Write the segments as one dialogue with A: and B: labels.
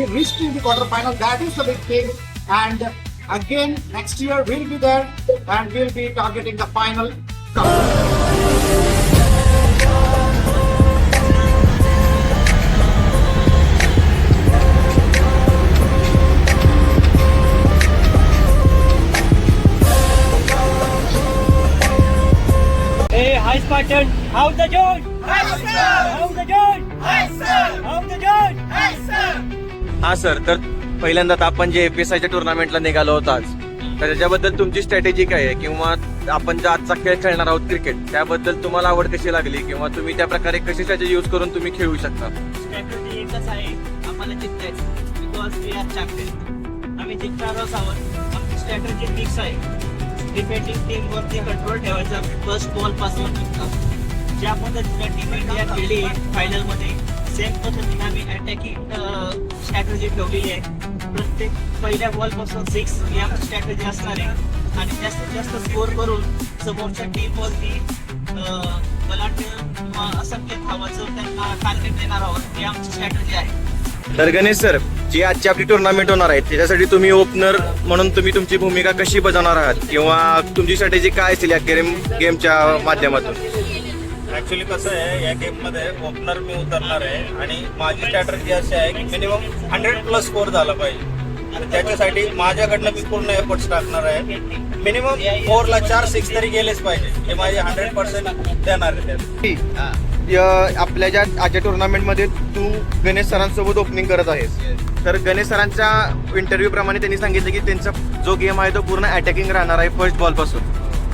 A: we reached in the quarterfinal. That is the big thing. And again, next year we'll be there and we'll be targeting the final cup.
B: Hi Spartan, how's the John? Hi sir. How's the John? Hi sir. How's the John? Hi sir.
C: हा sir, तर पहिल्यांदा आपण जे एपीएसआयच्या टुर्नामेंटला निघालो होतो आज, तर त्याच्याबद्दल तुमची स्ट्रॅटेजी काय आहे, किंवा आपण जो आजचा खेळ खेळणार आहोत क्रिकेट, त्याबद्दल तुम्हाला आवड कशी लागली, किंवा तुम्ही त्या प्रकारे कशी स्ट्रॅटेजी यूज करून तुम्ही खेळू शकता?
B: स्ट्रॅटेजी एकच आहे, आम्हाला जिंकायचं, बिकॉज वी आर चॅम्पियन. आम्ही जिंकणारच आहोत. आमची स्ट्रॅटेजी फिक्स आहे. डिफेंडिंग टीम वरती कंट्रोल ठेवायचा फर्स्ट बॉल पासून. ज्या पद्धतीने टीम इंडिया खेळली फायनल मध्ये, सेम पद्धतीने आम्ही अटॅकिंग स्ट्रॅटेजी ठेवलेली आहे. प्रत्येक पहिल्या बॉल पासून 6 ही आमची स्ट्रॅटेजी असणार आहे आणि जास्तीत जास्त स्कोर करून समोरच्या टीम वरती किंवा असंख्य धावाचं त्यांना टार्गेट देणार आहोत. ही आमची स्ट्रॅटेजी आहे.
C: तर गणेश सर, जी आजची आपली टुर्नामेंट होणार आहे त्याच्यासाठी तुम्ही ओपनर म्हणून तुम्ही तुमची भूमिका कशी बजावणार आहात, किंवा तुमची स्ट्रॅटेजी काय असेल या गेमच्या माध्यमातून?
D: ऍक्च्युली कसं आहे, या गेम मध्ये ओपनर मी उतरणार आहे आणि माझी स्ट्रॅटेजी अशी आहे की मिनिमम 100+ स्कोर झाला पाहिजे. आणि त्याच्यासाठी माझ्याकडनं मी पूर्ण एफर्ट्स टाकणार आहे. मिनिमम 4ला 4 6 तरी गेलेच पाहिजे. हे माझे 100% देणार आहे.
C: आपल्या ज्या आजच्या टुर्नामेंटमध्ये तू गणेश सरांसोबत ओपनिंग करत आहेस, तर गणेश सरांच्या इंटरव्ह्यू प्रमाणे त्यांनी सांगितलं की त्यांचा जो गेम आहे तो पूर्ण अटॅकिंग राहणार आहे फर्स्ट बॉल पासून.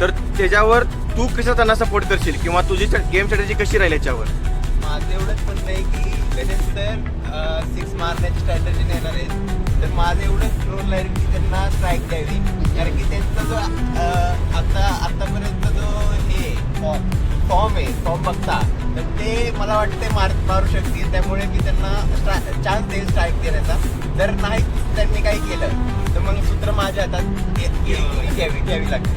C: तर त्याच्यावर तू कसं त्यांना सपोर्ट करशील, किंवा तुझी गेम स्ट्रॅटेजी कशी राहील याच्यावर?
E: माझं एवढंच म्हणणं आहे की गणेश सर 6 मारण्याची स्ट्रॅटेजी नेणार आहे. तर माझं एवढंच रोल आहे की त्यांना स्ट्राईक द्यावी, कारण की त्यांचा जो आतापर्यंत जो हे फॉर्म बघता, तर ते मला वाटते मारू शकतील. त्यामुळे मी त्यांना चान्स देईल स्ट्राईक देण्याचा. जर नाही त्यांनी काही केलं तर मग सूत्र माझ्या हातात घ्यावी लागते.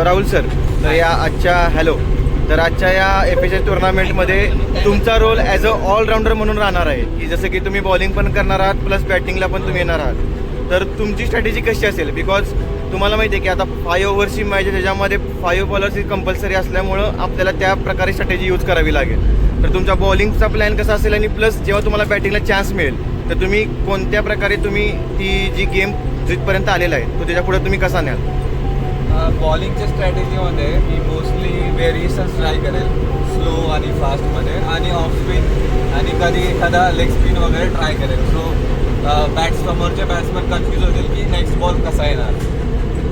C: राहुल सर, तर या आजच्या या एपीएसएल टुर्नामेंटमध्ये तुमचा रोल ॲज अ ऑलराऊंडर म्हणून राहणार आहे, की जसं की तुम्ही बॉलिंग पण करणार आहात प्लस बॅटिंगला पण तुम्ही येणार आहात. तर तुमची स्ट्रॅटेजी कशी असेल? बिकॉज तुम्हाला माहिती आहे की आता 5 ओव्हरची मॅच आहे, त्याच्यामध्ये 5 बॉलर्स ही कंपल्सरी असल्यामुळं आपल्याला त्या प्रकारे स्ट्रॅटेजी यूज करावी लागेल. तर तुमचा बॉलिंगचा प्लॅन कसा असेल, आणि प्लस जेव्हा तुम्हाला बॅटिंगला चान्स मिळेल तर तुम्ही कोणत्या प्रकारे तुम्ही ती जी गेम जिथपर्यंत आलेला आहे तो त्याच्या पुढे तुम्ही कसा न्याल?
E: बॉलिंगच्या स्ट्रॅटेजीमध्ये मी मोस्टली व्हेरिएशन्स ट्राय करेल, स्लो आणि फास्टमध्ये, आणि ऑफ स्पिन आणि कधी एखादा लेग स्पिन वगैरे ट्राय करेल. सो समोरचे बॅट्समन कन्फ्यूज होतील की नेक्स्ट बॉल कसा येणार.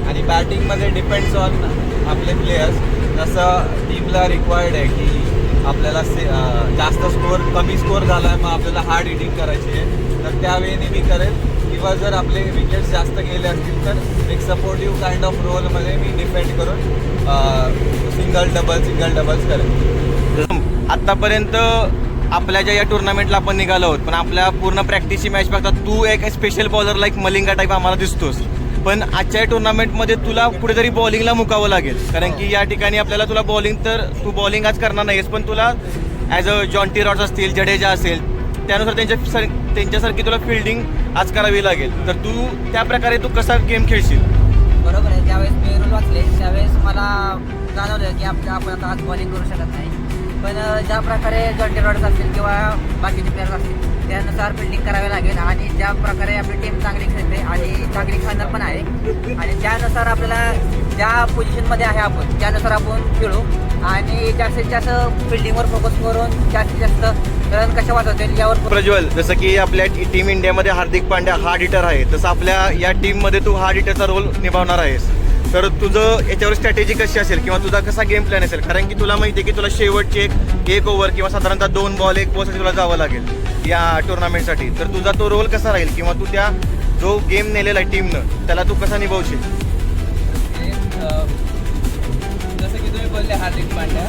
E: आणि बॅटिंगमध्ये डिपेंड्स ऑन आपले प्लेयर्स. जसं टीमला रिक्वायर्ड आहे की आपल्याला जास्त कमी स्कोअर झाला आहे, मग आपल्याला हार्ड हिटिंग करायची आहे, तर त्यावेळी मी करेल. किंवा जर आपले विकेट्स जास्त गेले असतील तर एक सपोर्टिव्ह काइंड ऑफ रोलमध्ये मी डिफेंड करून सिंगल डबल्स करेल.
C: आत्तापर्यंत आपल्या ज्या या टुर्नामेंटला आपण निघालो आहोत, पण आपल्या पूर्ण प्रॅक्टिसची मॅच बघता तू एक special bowler like Malinga type आम्हाला दिसतोस. पण आजच्या टुर्नामेंटमध्ये तुला कुठेतरी बॉलिंगला मुकावं लागेल, कारण की या ठिकाणी आपल्याला तुला तू बॉलिंग आज करणार नाहीस, पण तुला ॲज अ जॉन्टी रॉड्स असतील, जडेजा असेल, त्यानुसार त्यांच्यासारखी तुला फिल्डिंग आज करावी लागेल. तर तू त्या प्रकारे तू कसा गेम खेळशील?
F: बरोबर आहे. ज्यावेळेस मी रूल वाचले त्यावेळेस मला जाणवलं की आपण आता आज बॉलिंग करू शकत नाही, पण ज्या प्रकारे जॉन्टी रॉड्स असतील किंवा बाकीचे प्लेयर्स असतील त्यानुसार फिल्डिंग करावी लागेल. आणि ज्या प्रकारे आपली टीम चांगली खेळते आणि चांगली खेळणार पण आहे, आणि त्यानुसार आपल्याला ज्या पोझिशनमध्ये आहे आपण त्यानुसार आपण खेळू आणि जास्तीत जास्त फिल्डिंगवर फोकस करून जास्तीत जास्त रन कशा वाचवतील यावर.
C: प्रज्वल, जसं की आपल्या टीम इंडियामध्ये हार्दिक पांड्या हार्ड हिटर आहे, तसं आपल्या या टीममध्ये तू हार्ड हिटरचा रोल निभावणार आहेस. तर तुझं याच्यावर स्ट्रॅटेजी कशी असेल, किंवा तुझा कसा गेम प्लॅन असेल? कारण की तुला माहिती आहे की तुला शेवटची एक ओव्हर किंवा साधारणतः 2 बॉल 1 बॉलसाठी तुला जावं लागेल या टुर्नामेंटसाठी. तर तुझा तो रोल कसा राहील, किंवा तू त्या जो गेम नेलेला आहे टीमनं त्याला तू कसा निभावशील?
G: जसं की तुम्ही बोलले हार्दिक पांड्या,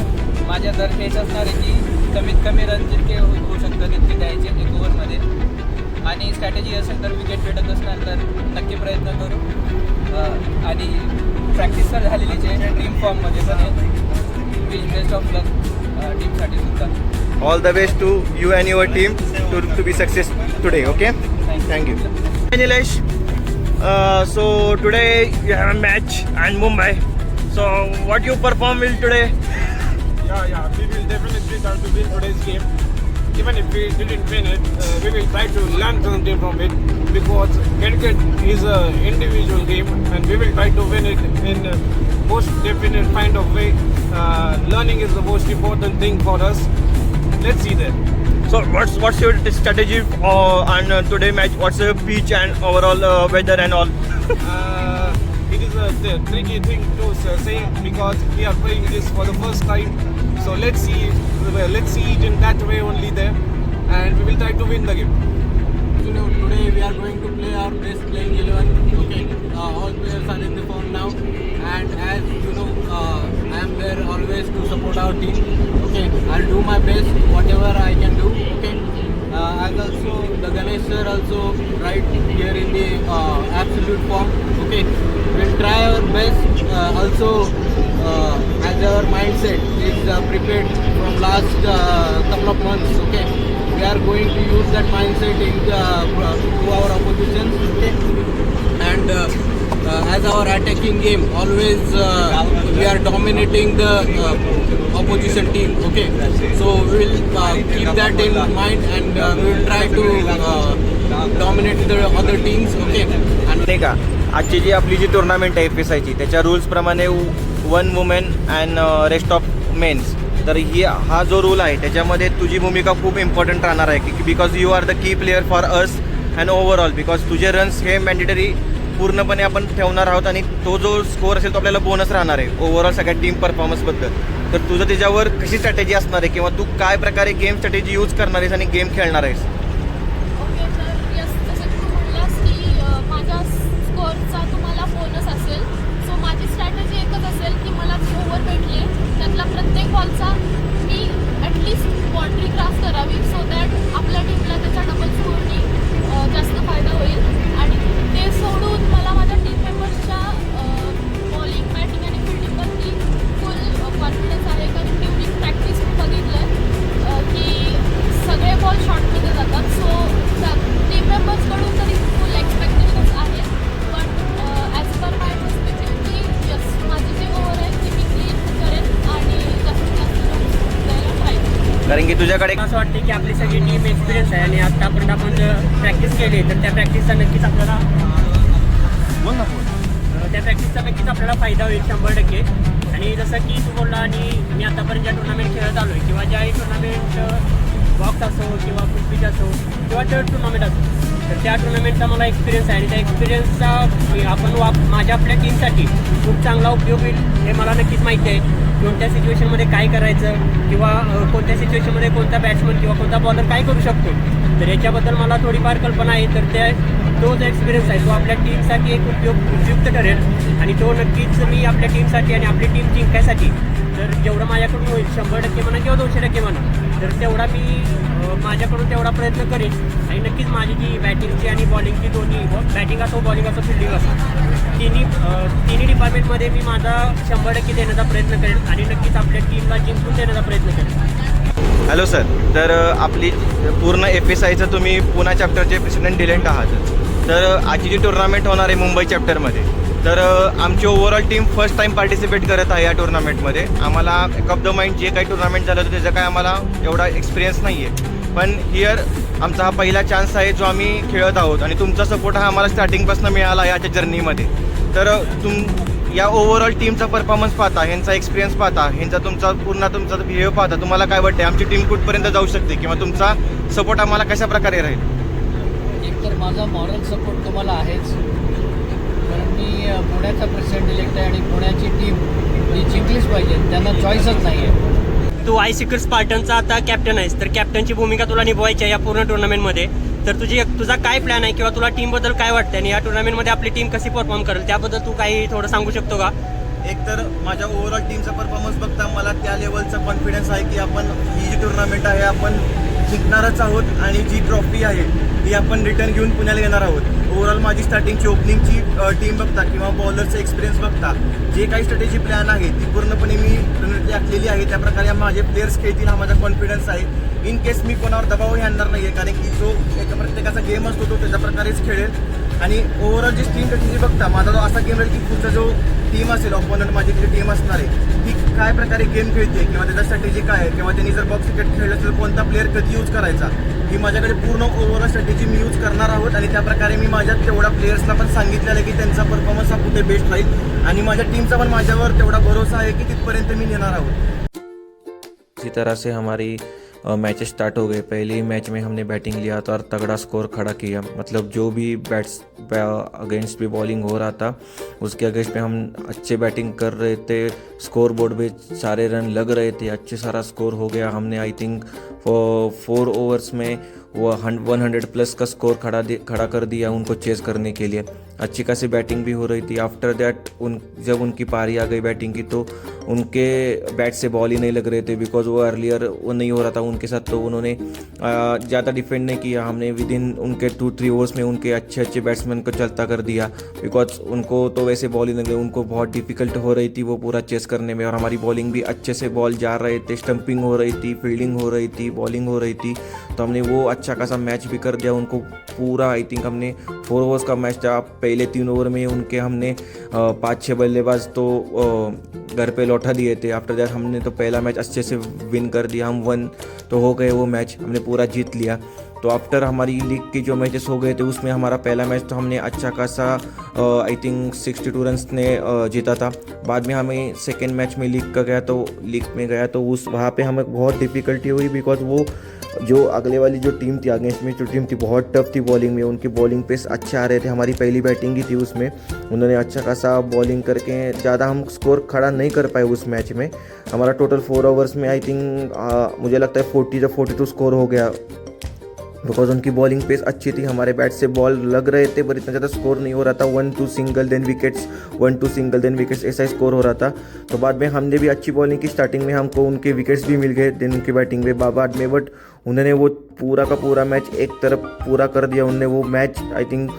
G: माझ्या तर हेच असणार आहे की कमीत कमी रन जितके होऊ शकतात तितके द्यायचे 1 ओव्हरमध्ये. आणि स्ट्रॅटेजी असेल तर विकेट भेटत असणार तर नक्की प्रयत्न करू. आणि प्रॅक्टिस तर झालेलीच आहे ड्रीम फॉर्ममध्ये पण आहे. बेस्ट ऑफ लक टीमसाठी सुद्धा.
C: All the best to you and your team to be success today. Okay? Thank you. Nilesh, so today you have a match and Mumbai. So what you perform will today?
H: Yeah, we will definitely try to win today's game. Even if we didn't win it, we will try to learn something from it, because cricket is an individual game and we will try to win it in most definite kind of way. Learning is the most important thing for us. Let's see that.
C: So what's your strategy on today match? What's the pitch and overall weather and all?
H: It is a tricky thing to say, because we are playing this for the first time. So let's see it in that way only there, and we will try to win the game.
I: Today we are going to play our best playing 11. Okay, all players are in the form now, and as you know, I am there always to support our team. Okay, I'll do my best, whatever I can do. Okay, as also the Ganesh sir also right here in the absolute form. Okay, we'll try our best. Also, as our mindset is prepared from last couple of months. Okay, we are going to use that mindset to our opposition. Okay, and as our attacking game, always we are dominating the opposition team. Okay, so we will keep that in mind, and we will try to dominate the other teams. Okay, and
C: नाही का आजची जी आपली जी tournament आहे FSIची त्याच्या रूल्सप्रमाणे 1 women and rest of mens. तर हा जो रूल आहे त्याच्यामध्ये तुझी भूमिका खूप इम्पॉर्टंट राहणार आहे की because you are the key player for us and overall, because तुझे रन्स हे मॅन्डेटरी पूर्णपणे आपण ठेवणार आहोत आणि तो जो स्कोअर असेल तो आपल्याला बोनस राहणार आहे ओव्हरऑल सगळ्या टीम परफॉर्मन्सबद्दल. तर तुझं त्याच्यावर कशी स्ट्रॅटेजी असणार आहे किंवा तू काय प्रकारे गेम स्ट्रॅटेजी यूज करणार आहेस आणि गेम खेळणार आहेस?
J: ओके, तर यस, जसं की तू म्हणलास की माझ्या स्कोअरचा तुम्हाला बोनस असेल. सो माझी स्ट्रॅटेजी एकच असेल की मला जी ओव्हर भेटली त्यातला प्रत्येक बॉलचा मी ॲटलिस्ट बाउंड्री क्रॉस करावी, सो दॅट आपल्या टीमला त्याचा डबल स्कोअरनी जास्त फायदा होईल. आणि ते सोडून मला माझ्या टीम मेंबर्सच्या बॉलिंग, बॅटिंग आणि फिल्डिंगवरती फुल कॉन्फिडन्स आहे. कारण ड्युरिंग प्रॅक्टिस बघितलं आहे की सगळे बॉल शॉर्टमध्ये जातात. सो टीम मेंबर्सकडून तरी फुल एक्सपेक्टेशन्स आहे. पण ॲज पर माय पर्स्पेक्टिव्ह की यस, माझी जी ओव्हर आहे ती मी क्लीन करेन आणि जास्तीत जास्त द्यायला ट्राय करेन.
C: कारण की तुझ्याकडे
B: असं वाटतं की आपली सगळी टीम एक्सपिरियन्स आहे आणि आत्तापर्यंत आपण जर प्रॅक्टिस केली तर त्या प्रॅक्टिसचा नक्कीच आपल्याला फायदा होईल 100%. आणि जसं की तू बोलला आणि मी आतापर्यंत ज्या टुर्नामेंट खेळत आलो आहे किंवा ज्याही टुर्नामेंट बॉक्स असो किंवा फुटपिच असो किंवा थर्ड टुर्नामेंट असो, तर त्या टुर्नामेंटचा मला एक्सपिरियन्स आहे आणि त्या एक्सपिरियन्सचा आपण माझ्या आपल्या टीमसाठी खूप चांगला उपयोग होईल हे मला नक्कीच माहिती आहे. कोणत्या सिच्युएशनमध्ये काय करायचं किंवा कोणत्या सिच्युएशनमध्ये कोणता बॅट्समन किंवा कोणता बॉलर काय करू शकतो, तर याच्याबद्दल मला थोडीफार कल्पना आहे. तर तो जो एक्सपिरियन्स आहे तो आपल्या टीमसाठी एक उपयुक्त ठरेल आणि तो नक्कीच मी आपल्या टीमसाठी आणि आपली टीम जिंकायसाठी तर जेवढं माझ्याकडून होईल 100% म्हणा किंवा 200% म्हणा, तर तेवढा मी माझ्याकडून तेवढा प्रयत्न करेन. आणि नक्कीच माझी जी बॅटिंगची आणि बॉलिंगची दोन्ही, बॅटिंग असो बॉलिंग असो फिल्डिंग असो, तिन्ही डिपार्टमेंटमध्ये मी माझा 100% देण्याचा प्रयत्न करेन आणि नक्कीच आपल्या टीमला जिंकून देण्याचा प्रयत्न करेन.
C: हॅलो सर, तर आपली पूर्ण FSIचं तुम्ही पुणा चॅप्टरचे प्रेसिडेंट डिलेंट आहात. तर आजची जी टुर्नामेंट होणार आहे मुंबई चॅप्टरमध्ये, तर आमची overall team first time participate करत आहे या टुर्नामेंटमध्ये. आम्हाला एक ऑफ द माइंड जे काही टुर्नामेंट झालं होतं त्याचा काय आम्हाला एवढा एक्सपिरियन्स नाही आहे, पण हिअर आमचा हा पहिला चान्स आहे जो आम्ही खेळत आहोत आणि तुमचा सपोर्ट हा आम्हाला स्टार्टिंगपासून मिळाला याच्या जर्नीमध्ये. तर या ओव्हरऑल टीमचा परफॉर्मन्स पाहता, ह्यांचा एक्सपिरियन्स पाहता, ह्यांचा तुमचा बिहेव पाहता, तुम्हाला काय वाटते आमची टीम कुठपर्यंत जाऊ शकते किंवा तुमचा सपोर्ट आम्हाला कशा प्रकारे राहील?
I: एक तर माझा मॉरल सपोर्ट तुम्हाला आहेच, कारण मी पुण्याचा प्रेसिडेंट इलेक्ट आहे आणि पुण्याची टीम ही जिंकलीच पाहिजे, त्यांना चॉईसच नाही आहे.
B: तू आयसिकर स्पार्टनचा आता कॅप्टन आहेस, तर कॅप्टनची भूमिका तुला निभवायची आहे या पूर्ण टुर्नामेंटमध्ये. तर तुझा काय प्लॅन आहे किंवा तुला टीमबद्दल काय वाटतं आणि या टुर्नामेंटमध्ये आपली टीम कशी परफॉर्म करेल त्याबद्दल तू काही थोडं सांगू शकतो का?
C: एकतर माझ्या ओव्हरऑल टीमचा परफॉर्मन्स बघता मला त्या लेवलचा कॉन्फिडन्स आहे की आपण ही जी टुर्नामेंट आहे आपण जिंकणारच आहोत आणि जी ट्रॉफी आहे ती आपण रिटर्न घेऊन पुण्याला येणार आहोत. ओव्हरऑल माझी स्टार्टिंगची ओपनिंगची टीम बघता किंवा बॉलरचा एक्सपिरियन्स बघता जे काही स्ट्रॅटेजी प्लॅन आहे ती पूर्णपणे मी आखलेली आहे. त्याप्रकारे माझे प्लेयर्स खेळतील हा माझा कॉन्फिडन्स आहे. इन केस मी कोणावर दबाव आणणार नाही आहे, कारण की जो प्रत्येकाचा गेम असतो तो त्याच्या प्रकारेच खेळेल. आणि ओव्हरऑल जी टीम स्ट्रॅटेजी बघता माझा जो असा गेम राहील की पुढचा जो टीम असेल ऑपोनंट माझी जी टीम असणार आहे ती काय प्रकारे गेम खेळते किंवा त्याचा स्ट्रॅटेजी काय आहे किंवा त्यांनी जर बॉक्स क्रिकेट खेळलं तर कोणता प्लेअर कधी यूज करायचा ही माझ्याकडे पूर्ण ओव्हरऑल स्ट्रॅटेजी मी यूज करणार आहोत. आणि त्याप्रकारे मी माझ्या तेवढ्या प्लेयर्सला पण सांगितलेलं आहे की त्यांचा परफॉर्मन्स हा कुठे बेस्ट राहील आणि माझ्या टीमचा पण माझ्यावर तेवढा भरोसा आहे की तिथपर्यंत मी नेणार आहोत.
K: इसी तरह से हमारी मैचेस स्टार्ट हो गए. पहली मैच में हमने बैटिंग लिया था और तगड़ा स्कोर खड़ा किया. मतलब जो भी बैट्स अगेंस्ट भी बॉलिंग हो रहा था उसके अगेंस्ट में हम अच्छे बैटिंग कर रहे थे. स्कोर बोर्ड पे सारे रन लग रहे थे, अच्छे सारा स्कोर हो गया. हमने आई थिंक 4 ओवर्स में वो 100+ का स्कोर खड़ा कर दिया उनको चेस करने के लिए. अच्छी खासी बैटिंग भी हो रही थी. आफ्टर दैट जब उनकी पारी आ गई बैटिंग की तो उनके बैट से बॉल ही नहीं लग रहे थे, बिकॉज वो अर्लियर वो नहीं हो रहा था उनके साथ. तो उन्होंने ज़्यादा डिफेंड नहीं किया. हमने विद इन उनके 2-3 ओवर्स में उनके अच्छे बैट्समैन को चलता कर दिया, बिकॉज उनको तो वैसे बॉल ही नहीं लगे. उनको बहुत डिफिकल्ट हो रही थी वो पूरा चेस करने में. और हमारी बॉलिंग भी अच्छे से बॉल जा रहे थे, स्टंपिंग हो रही थी, फील्डिंग हो रही थी, बॉलिंग हो रही थी. तो हमने वो अच्छा खासा मैच भी कर दिया उनको पूरा. आई थिंक हमने 4 ओवर्स का मैच था. पहले 3 ओवर में उनके हमने 5-6 बल्लेबाज तो घर पे लौटा दिए थे. आफ्टर दैट हमने तो पहला मैच अच्छे से विन कर दिया. हम 1 तो हो गए, वो मैच हमने पूरा जीत लिया. तो आफ्टर हमारी लीग के जो मैचेस हो गए थे उसमें हमारा पहला मैच तो हमने अच्छा खासा आई थिंक 62 रन्स ने जीता था. बाद में हमें सेकेंड मैच में लीग में गया तो उस वहाँ पे हमें बहुत डिफ़िकल्टी हुई, बिकॉज वो जो अगले वाली जो टीम थी अगेंस्ट में जो टीम थी बहुत टफ थी बॉलिंग में. उनकी बॉलिंग पेस अच्छे आ रहे थे. हमारी पहली बैटिंग ही थी उसमें. उन्होंने अच्छा खासा बॉलिंग करके ज़्यादा हम स्कोर खड़ा नहीं कर पाए उस मैच में. हमारा टोटल 4 ओवर्स में आई थिंक मुझे लगता है 40-42 स्कोर हो गया, बिकॉज उनकी बॉलिंग पेस अच्छी थी. हमारे बैट से बॉल लग रहे थे पर इतना ज़्यादा स्कोर नहीं हो रहा था. 1-2 single then wickets, 1-2 single then wickets ऐसा ही स्कोर हो रहा था. तो बाद में हमने भी अच्छी बॉलिंग की. स्टार्टिंग में हमको उनके विकेट्स भी मिल गए देन उनकी बैटिंग में बाद में. बट उन्होंने वो पूरा का पूरा मैच एक तरफ पूरा कर दिया. उन्होंने वो मैच आई थिंक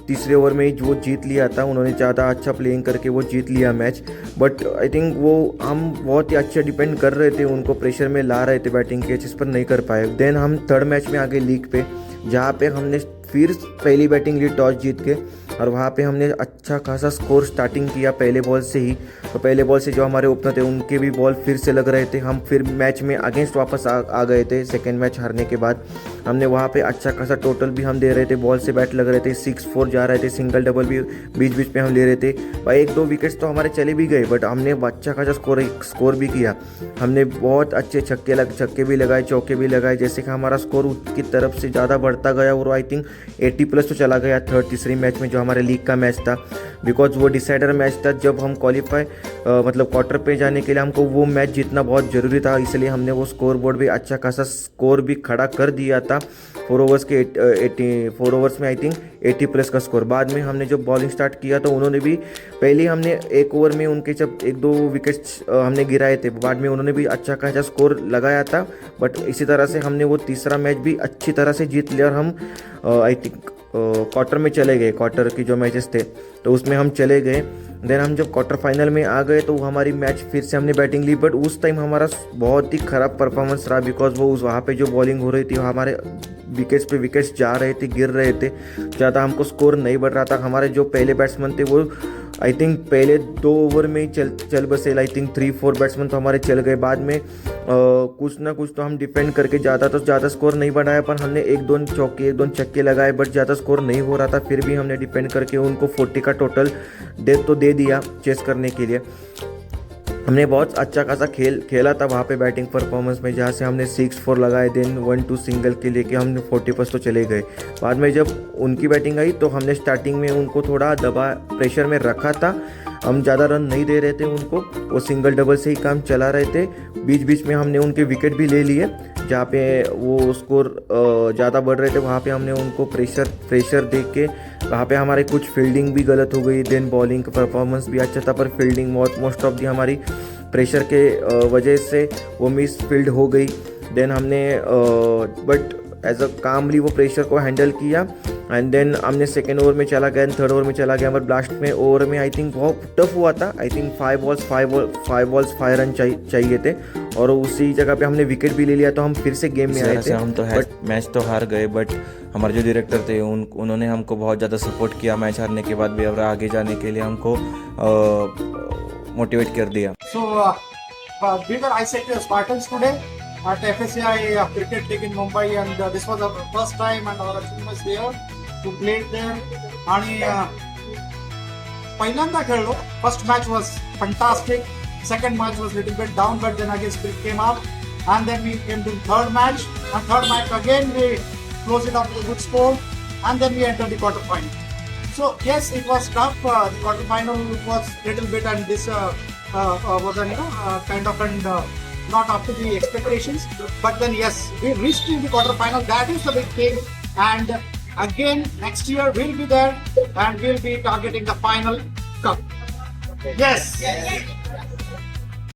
K: तीसरे ओवर में ही वो जीत लिया था. उन्होंने ज़्यादा अच्छा प्लेइंग करके वो जीत लिया मैच. बट आई थिंक वो हम बहुत ही अच्छा डिपेंड कर रहे थे, उनको प्रेशर में ला रहे थे बैटिंग के, जिस पर नहीं कर पाए. देन हम थर्ड मैच में आ गए लीग पे, जहाँ पे हमने फिर पहली बैटिंग ली टॉस जीत के. और वहाँ पे हमने अच्छा खासा स्कोर स्टार्टिंग किया पहले बॉल से ही. तो पहले बॉल से जो हमारे ओपनर थे उनके भी बॉल फिर से लग रहे थे. हम फिर मैच में अगेंस्ट वापस आ गए थे. सेकेंड मैच हारने के बाद हमने वहाँ पे अच्छा खासा टोटल भी हम दे रहे थे. बॉल से बैट लग रहे थे, 6-4 जा रहे थे, सिंगल डबल भी बीच बीच में हम ले रहे थे. भाई 1-2 विकेट्स तो हमारे चले भी गए, बट हमने अच्छा खासा स्कोर भी किया. हमने बहुत अच्छे छक्के भी लगाए, चौके भी लगाए, जैसे कि हमारा स्कोर उसकी तरफ से ज़्यादा बढ़ता गया. और आई थिंक 80+ तो चला गया तीसरी मैच में जो हमारे लीग का मैच था, बिकॉज वो डिसाइडर मैच था. जब हम क्वालिफाई मतलब क्वार्टर पे जाने के लिए हमको वो मैच जीतना बहुत ज़रूरी था, इसलिए हमने वो स्कोर बोर्ड भी अच्छा खासा स्कोर भी खड़ा कर दिया था. 4 ओवर्स में आई थिंक 80+ का स्कोर. बाद में हमने जो बॉलिंग स्टार्ट किया तो उन्होंने भी पहले हमने 1 ओवर में उनके जब 1-2 विकेट्स हमने गिराए थे, बाद में उन्होंने भी अच्छा खासा स्कोर लगाया था. बट इसी तरह से हमने वो तीसरा मैच भी अच्छी तरह से जीत लिया और हम आई थिंक क्वार्टर में चले गए. क्वार्टर की जो मैचेस थे तो उसमें हम चले गए. देन हम जब क्वार्टर फाइनल में आ गए तो हमारी मैच फिर से हमने बैटिंग ली. बट उस टाइम हमारा बहुत ही ख़राब परफॉर्मेंस रहा, बिकॉज वो वहाँ पे जो बॉलिंग हो रही थी हमारे विकेट्स पे विकेट्स जा रहे थे, गिर रहे थे, ज़्यादा हमको स्कोर नहीं बढ़ रहा था. हमारे जो पहले बैट्समैन थे वो आई थिंक पहले 2 ओवर में ही चल बसे. आई थिंक 3-4 बैट्समैन तो हमारे चल गए. बाद में कुछ ना कुछ तो हम डिफेंड करके ज़्यादा स्कोर नहीं बढ़ाया, पर हमने 1-2 चौके 1-2 छक्के लगाए, बट ज़्यादा स्कोर नहीं हो रहा था. फिर भी हमने डिफेंड करके उनको 40 का टोटल दे दिया चेस करने के लिए. हमने बहुत अच्छा खासा खेला था वहाँ पे बैटिंग परफॉर्मेंस में, जहाँ से हमने 6-4 लगाए, देन 1-2 सिंगल के लेके हमने 40+ तो चले गए. बाद में जब उनकी बैटिंग आई तो हमने स्टार्टिंग में उनको थोड़ा प्रेशर में रखा था. हम ज़्यादा रन नहीं दे रहे थे उनको, वो सिंगल डबल से ही काम चला रहे थे. बीच बीच में हमने उनके विकेट भी ले लिए. जहाँ पे वो स्कोर ज़्यादा बढ़ रहे थे वहाँ पे हमने उनको प्रेशर दे के, वहाँ पे हमारे कुछ फील्डिंग भी गलत हो गई. देन बॉलिंग का परफॉर्मेंस भी अच्छा था, पर फील्डिंग मोस्ट ऑफ दी हमारी प्रेशर के वजह से वो मिस फील्ड हो गई. देन हमने बट एज अ कामली वो प्रेशर को हैंडल किया एंड देन हमने सेकेंड ओवर में चला गया, थर्ड ओवर में चला गया, हमारे लास्ट में ओवर में आई थिंक बहुत टफ हुआ था। आई थिंक 5 बॉल्स 5 रन चाहिए थे और उसी जगह पे हमने विकेट भी ले लिया, तो हम फिर से गेम में आए थे। हम तो मैच तो हार गए, बट हमारे जो डायरेक्टर थे उन्होंने हमको बहुत ज़्यादा सपोर्ट किया मैच हारने के बाद भी, और आगे जाने के लिए हमको मोटिवेट कर दिया।
A: So, we were ICT Spartans today at FSCI Cricket League in Mumbai, and this was our first time, and our team was there to play there. आणि पहिल्यांदा खेळलो. First match was fantastic. Second match was little bit down, but then again spirit came up, and then we came to third match. And third match again we closed it up with a good score, and then we entered the quarter final. So yes, it was tough. The quarter final was little bit, and this was kind of not up to the expectations. But then yes, we reached in the quarter final. That is the big thing. And again, next year we'll be there, and we'll be targeting the final cup. Yes.